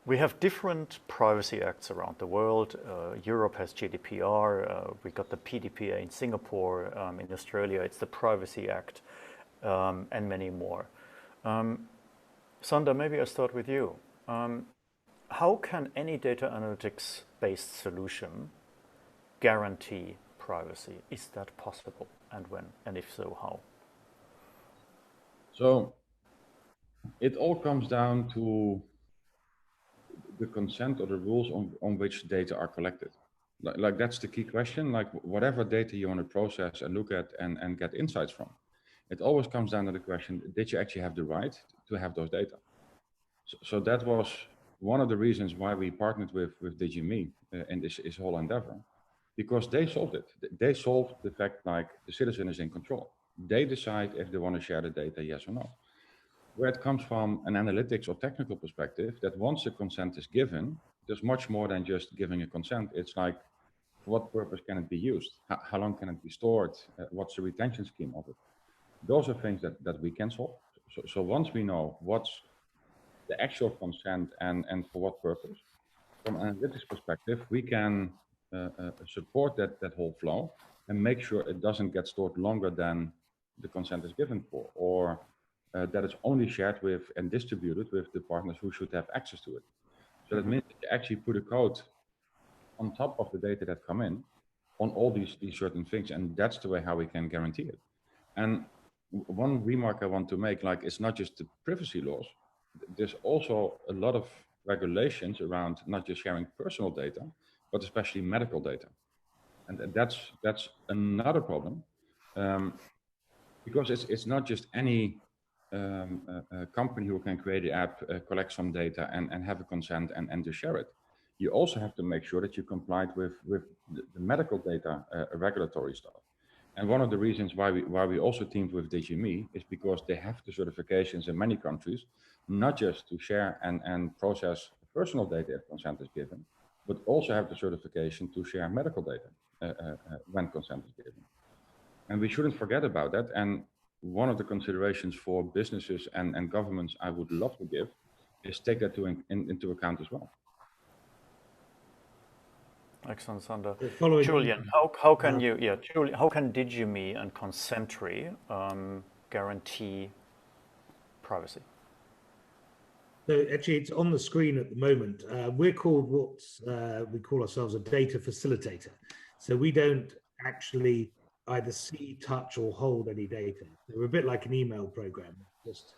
We have different privacy acts around the world. Europe has GDPR. We got the PDPA in Singapore. In Australia, it's the Privacy Act, and many more. Sander, maybe I start with you. How can any data analytics-based solution guarantee privacy? Is that possible, and when? And if so, how? So it all comes down to the consent or the rules on which data are collected. Like that's the key question. Like whatever data you want to process and look at and get insights from, it always comes down to the question: did you actually have the right to have those data? So that was one of the reasons why we partnered with DGME in this whole endeavor, because they solved it. They solved the fact like the citizen is in control. They decide if they want to share the data, yes or no. Where it comes from an analytics or technical perspective, that once a consent is given, there's much more than just giving a consent. It's like, for what purpose can it be used? How long can it be stored? What's the retention scheme of it? Those are things that we can solve. So once we know what's the actual consent and for what purpose, from an analytics perspective, we can support that whole flow and make sure it doesn't get stored longer than the consent is given for, or that it's only shared with and distributed with the partners who should have access to it. So that means that you actually put a code on top of the data that come in on all these certain things, and that's the way how we can guarantee it. And one remark I want to make, like, it's not just the privacy laws, there's also a lot of regulations around not just sharing personal data, but especially medical data. And that's another problem, because it's not just any company who can create the app, collect some data and have a consent and to share it. You also have to make sure that you complied with the medical data regulatory stuff. And one of the reasons why we also teamed with DGME is because they have the certifications in many countries, not just to share and process personal data if consent is given, but also have the certification to share medical data when consent is given. And we shouldn't forget about that. And one of the considerations for businesses and governments I would love to give is take that into account as well. Excellent, Sander. Julian, how can Julian, how can DGME and Consentry guarantee privacy? So actually, it's on the screen at the moment. We're called we call ourselves a data facilitator. So we don't actually either see, touch, or hold any data. We're a bit like an email program. Just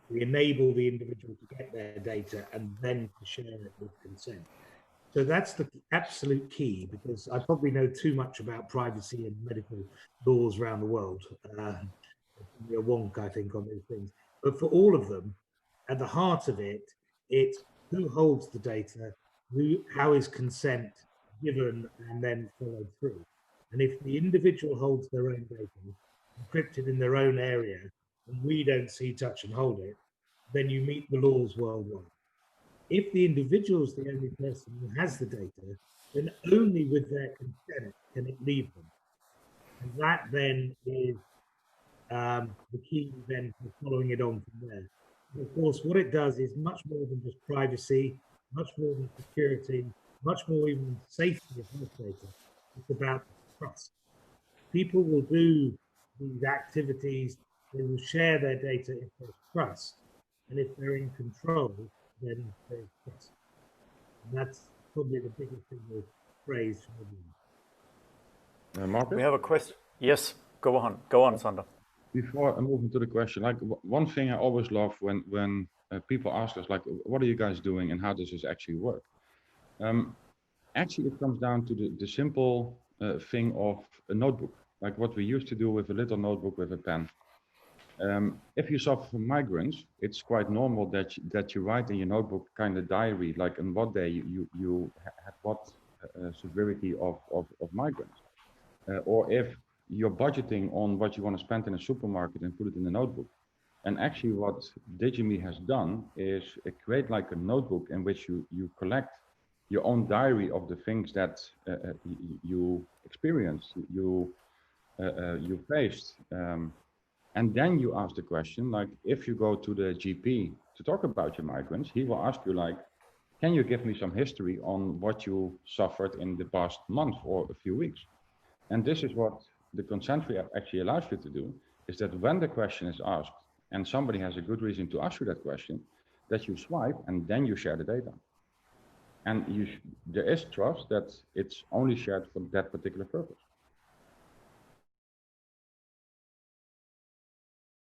we enable the individual to get their data and then to share it with consent. So that's the absolute key, because I probably know too much about privacy and medical laws around the world. You're wonk, I think, on these things. But for all of them, at the heart of it, it's who holds the data, how is consent given and then followed through. And if the individual holds their own data, encrypted in their own area, and we don't see, touch, and hold it, then you meet the laws worldwide. If the individual is the only person who has the data, then only with their consent can it leave them. And that then is the key then for following it on from there. And of course, what it does is much more than just privacy, much more than security, much more even safety of health data. It's about trust. People will do these activities, they will share their data if there's trust, and if they're in control, then there's trust. And that's probably the biggest thing we'll praise from everyone. Marcus? We have a question. Yes, go on, Sander. Before I move into the question, like one thing I always love when people ask us, like, what are you guys doing and how does this actually work? Actually, it comes down to the simple thing of a notebook, like what we used to do with a little notebook with a pen. If you suffer from migraines, it's quite normal that you write in your notebook kind of diary, like on what day you had what severity of migraines. Or if you're budgeting on what you want to spend in a supermarket and put it in the notebook. And actually what DigiMe has done is create like a notebook in which you collect your own diary of the things that you experienced, you faced. And then you ask the question, like, if you go to the GP to talk about your migraines, he will ask you, like, can you give me some history on what you suffered in the past month or a few weeks? And this is what the consent tree actually allows you to do, is that when the question is asked and somebody has a good reason to ask you that question, that you swipe and then you share the data. And there is trust that it's only shared for that particular purpose.